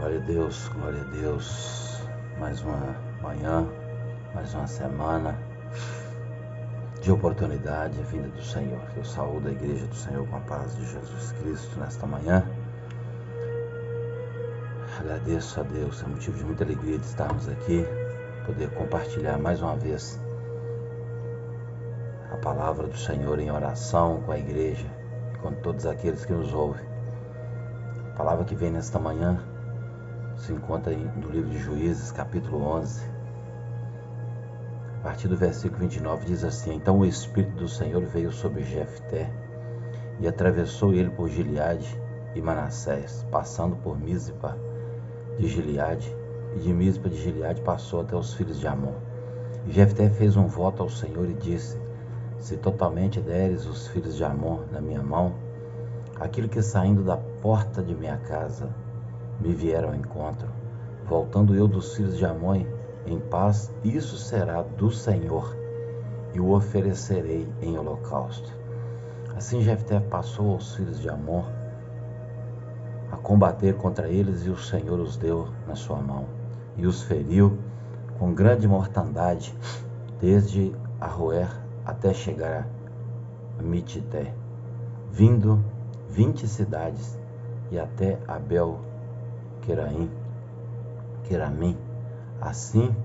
Glória a Deus. Mais uma manhã, mais uma semana de oportunidade, vinda do Senhor. Eu saúdo a igreja do Senhor com a paz de Jesus Cristo nesta manhã. Agradeço a Deus, é motivo de muita alegria de estarmos aqui, poder compartilhar mais uma vez a palavra do Senhor em oração com a igreja e com todos aqueles que nos ouvem. A palavra que vem nesta manhã se encontra no livro de Juízes, capítulo 11. A partir do versículo 29 diz assim: Então o Espírito do Senhor veio sobre Jefté e atravessou ele por Gileade e Manassés, passando por Mispa de Gileade, e de Mispa de Gileade passou até os filhos de Amon. E Jefté fez um voto ao Senhor e disse: Se totalmente deres os filhos de Amon na minha mão, aquilo que saindo da porta de minha casa me vieram ao encontro, voltando eu dos filhos de Amon em paz, isso será do Senhor, e o oferecerei em holocausto. Assim Jefté passou aos filhos de Amon a combater contra eles, e o Senhor os deu na sua mão, e os feriu com grande mortandade, desde Aroer até chegar a Mitité, vindo 20 cidades, e até Abel-Queramim. Assim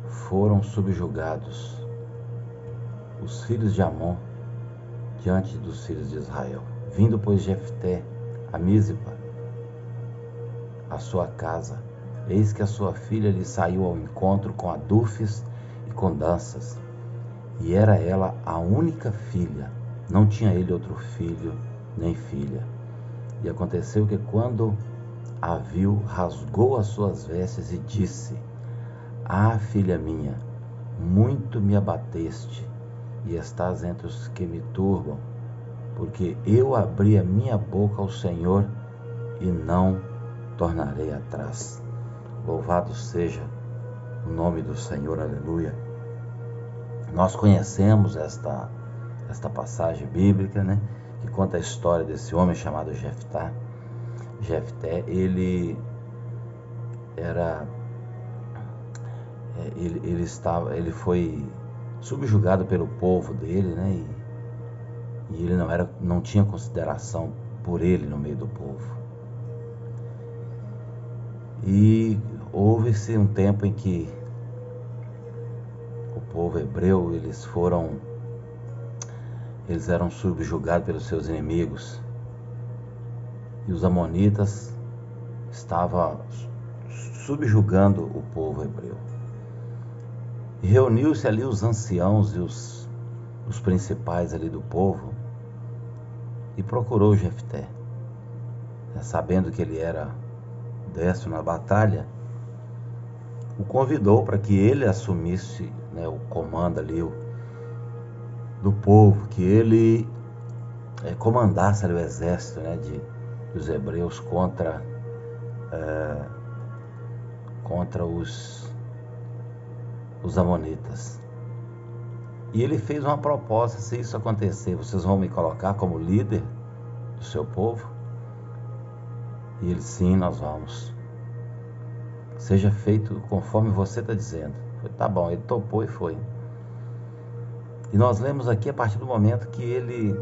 foram subjugados os filhos de Amon diante dos filhos de Israel. Vindo, pois, Jefté a Mispa, a sua casa, eis que a sua filha lhe saiu ao encontro com adufes e com danças, e era ela a única filha, não tinha ele outro filho nem filha. E aconteceu que, quando a viu, rasgou as suas vestes e disse: Ah, filha minha, muito me abateste, e estás entre os que me turbam, porque eu abri a minha boca ao Senhor e não tornarei atrás. Louvado seja o nome do Senhor, aleluia. Nós conhecemos esta passagem bíblica, né, que conta a história desse homem chamado Jefté. Jefté, ele foi subjugado pelo povo dele, né, e ele não tinha consideração por ele no meio do povo. E houve-se um tempo em que o povo hebreu, eles eram subjugados pelos seus inimigos, e os amonitas estavam subjugando o povo hebreu. E reuniu-se ali os anciãos e os principais ali do povo, e procurou Jefté, sabendo que ele era destro na batalha, o convidou para que ele assumisse, né, o comando ali do povo, que ele comandasse ali o exército, né, dos hebreus contra os amonitas. E ele fez uma proposta: se isso acontecer, vocês vão me colocar como líder do seu povo? E ele: sim, nós vamos. Seja feito conforme você está dizendo. Foi, tá bom, ele topou e foi. E nós lemos aqui, a partir do momento que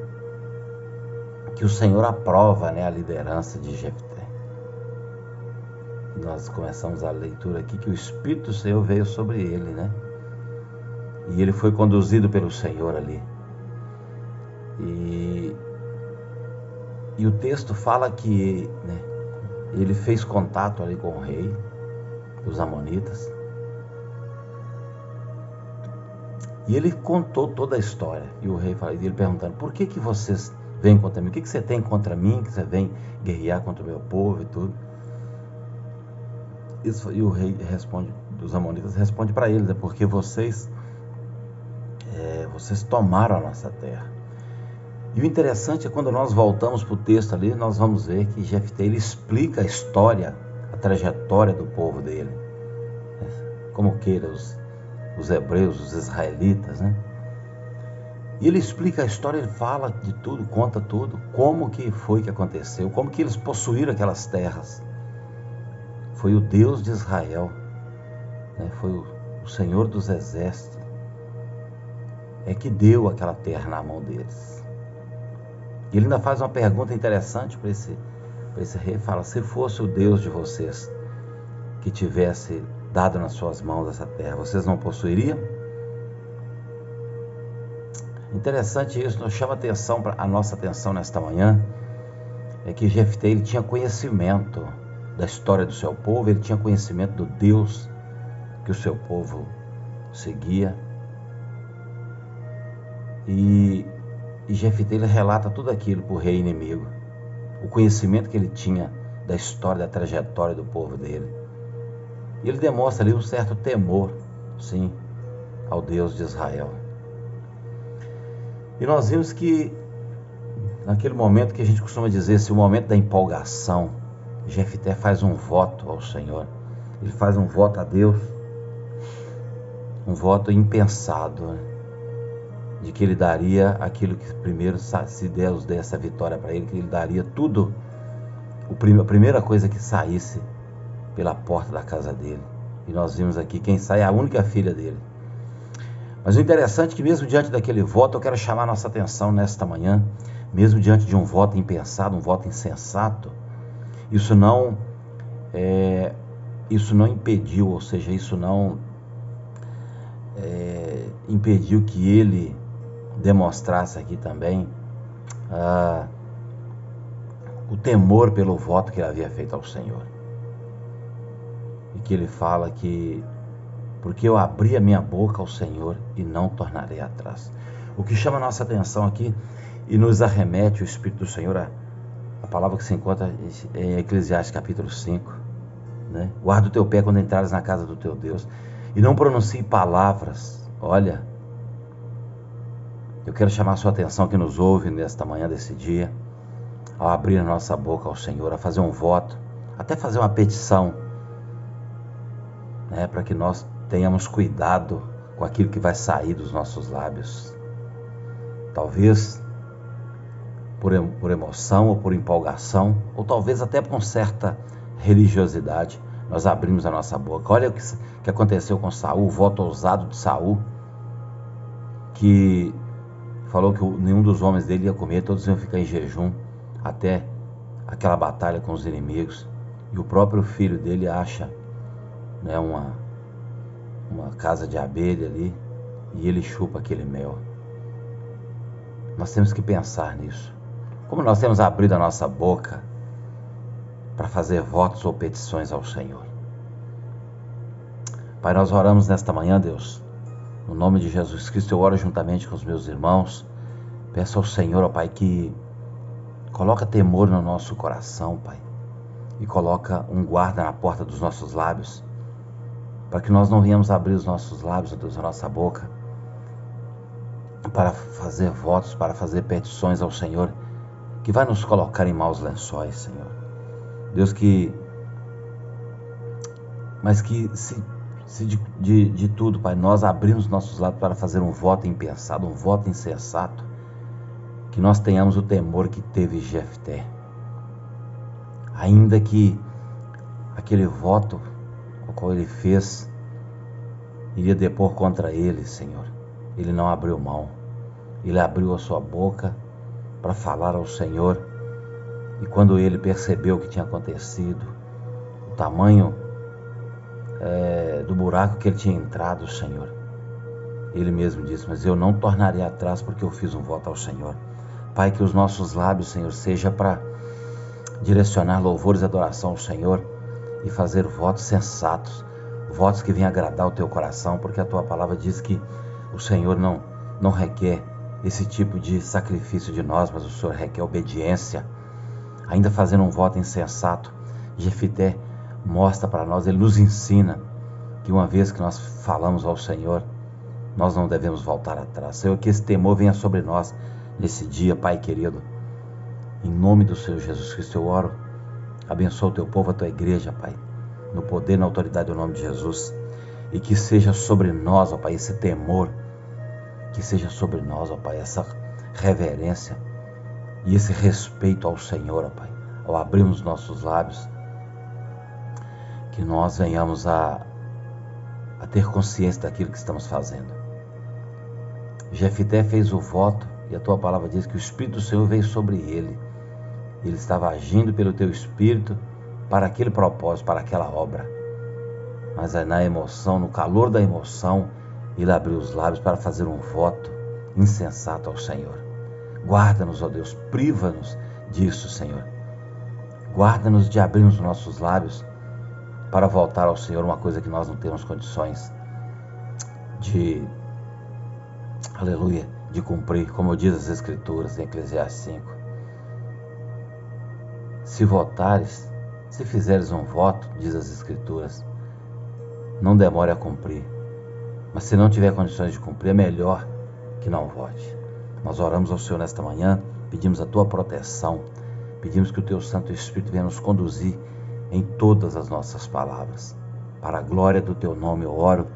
o Senhor aprova, né, a liderança de Jefté. E nós começamos a leitura aqui que o Espírito do Senhor veio sobre ele, né? E ele foi conduzido pelo Senhor ali. E o texto fala que, né, ele fez contato ali com o rei dos amonitas. E ele contou toda a história. E o rei falou, ele perguntando: por que vocês vêm contra mim? O que você tem contra mim? Que você vem guerrear contra o meu povo e tudo? E o rei dos amonitas responde para eles: é porque vocês tomaram a nossa terra. E o interessante é, quando nós voltamos para o texto ali, nós vamos ver que Jefté, ele explica a história, a trajetória do povo dele, como queira, os hebreus, os israelitas, né? E ele explica a história, ele fala de tudo, conta tudo, como que foi que aconteceu, como que eles possuíram aquelas terras, foi o Deus de Israel, né? Foi o Senhor dos Exércitos, é que deu aquela terra na mão deles. E ele ainda faz uma pergunta interessante para esse rei, fala: se fosse o Deus de vocês que tivesse dado nas suas mãos essa terra, vocês não possuiriam? Interessante isso, nos chama a nossa atenção nesta manhã, é que Jefté, ele tinha conhecimento da história do seu povo, ele tinha conhecimento do Deus que o seu povo seguia, e Jefté, ele relata tudo aquilo para o rei inimigo, o conhecimento que ele tinha da história, da trajetória do povo dele, e ele demonstra ali um certo temor, sim, ao Deus de Israel. E nós vimos que naquele momento que a gente costuma dizer, esse momento da empolgação, Jefté faz um voto ao Senhor, ele faz um voto a Deus, um voto impensado, né? De que ele daria aquilo que primeiro, se Deus desse a vitória para ele, que ele daria tudo, a primeira coisa que saísse pela porta da casa dele. E nós vimos aqui, quem sai é a única filha dele. Mas o interessante é que mesmo diante daquele voto, eu quero chamar a nossa atenção nesta manhã, mesmo diante de um voto impensado, um voto insensato, isso não impediu, ou seja, isso não impediu que ele demonstrasse aqui também o temor pelo voto que ele havia feito ao Senhor. E que ele fala que, porque eu abri a minha boca ao Senhor e não tornarei atrás. O que chama a nossa atenção aqui e nos arremete o Espírito do Senhor, a palavra que se encontra em Eclesiastes capítulo 5, né? Guarda o teu pé quando entrares na casa do teu Deus e não pronuncie palavras. Olha, eu quero chamar a sua atenção que nos ouve nesta manhã desse dia, ao abrir a nossa boca ao Senhor, a fazer um voto, até fazer uma petição, né, para que nós tenhamos cuidado com aquilo que vai sair dos nossos lábios. Talvez por emoção ou por empolgação, ou talvez até com certa religiosidade, nós abrimos a nossa boca. Olha o que aconteceu com Saul, o voto ousado de Saul, que falou que nenhum dos homens dele ia comer, todos iam ficar em jejum até aquela batalha com os inimigos. E o próprio filho dele acha, né, uma casa de abelha ali, e ele chupa aquele mel. Nós temos que pensar nisso. Como nós temos abrido a nossa boca para fazer votos ou petições ao Senhor. Pai, nós oramos nesta manhã, Deus, no nome de Jesus Cristo. Eu oro juntamente com os meus irmãos. Peço ao Senhor, ó Pai, que coloca temor no nosso coração, Pai, e coloca um guarda na porta dos nossos lábios, para que nós não venhamos abrir os nossos lábios, Deus, a nossa boca, para fazer votos, para fazer petições ao Senhor, que vai nos colocar em maus lençóis, Senhor. Deus, mas que se de tudo, Pai, nós abrimos nossos lábios para fazer um voto impensado, um voto insensato, que nós tenhamos o temor que teve Jefté. Ainda que aquele voto o qual ele fez iria depor contra ele, Senhor, ele não abriu mão. Ele abriu a sua boca para falar ao Senhor, e quando ele percebeu o que tinha acontecido, o tamanho do buraco que ele tinha entrado, Senhor, ele mesmo disse: mas eu não tornarei atrás, porque eu fiz um voto ao Senhor. Pai, que os nossos lábios, Senhor, seja para direcionar louvores e adoração ao Senhor e fazer votos sensatos, votos que venham agradar o teu coração, porque a tua palavra diz que o Senhor não requer esse tipo de sacrifício de nós, mas o Senhor requer obediência. Ainda fazendo um voto insensato, Jefté mostra para nós, ele nos ensina que uma vez que nós falamos ao Senhor, nós não devemos voltar atrás. Senhor, que esse temor venha sobre nós nesse dia, Pai querido. Em nome do Senhor Jesus Cristo eu oro. Abençoa o teu povo, a tua igreja, Pai, no poder e na autoridade do nome de Jesus. E que seja sobre nós, ó Pai, esse temor. Que seja sobre nós, ó Pai, essa reverência e esse respeito ao Senhor, ó Pai, ao abrirmos nossos lábios. que nós venhamos a ter consciência daquilo que estamos fazendo. Jefité fez o voto e a tua palavra diz que o Espírito do Senhor veio sobre ele. Ele estava agindo pelo teu Espírito para aquele propósito, para aquela obra. Mas aí na emoção, no calor da emoção, ele abriu os lábios para fazer um voto insensato ao Senhor. Guarda-nos, ó Deus, priva-nos disso, Senhor. Guarda-nos de abrir os nossos lábios para voltar ao Senhor, uma coisa que nós não temos condições de, aleluia, de cumprir, como diz as Escrituras em Eclesiastes 5. Se votares, se fizeres um voto, diz as Escrituras, não demore a cumprir. Mas se não tiver condições de cumprir, é melhor que não vote. Nós oramos ao Senhor nesta manhã, pedimos a tua proteção, pedimos que o teu Santo Espírito venha nos conduzir em todas as nossas palavras. Para a glória do teu nome eu oro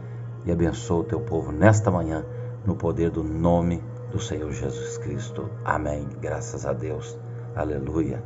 e abençoo o teu povo nesta manhã, no poder do nome do Senhor Jesus Cristo. Amém. Graças a Deus. Aleluia.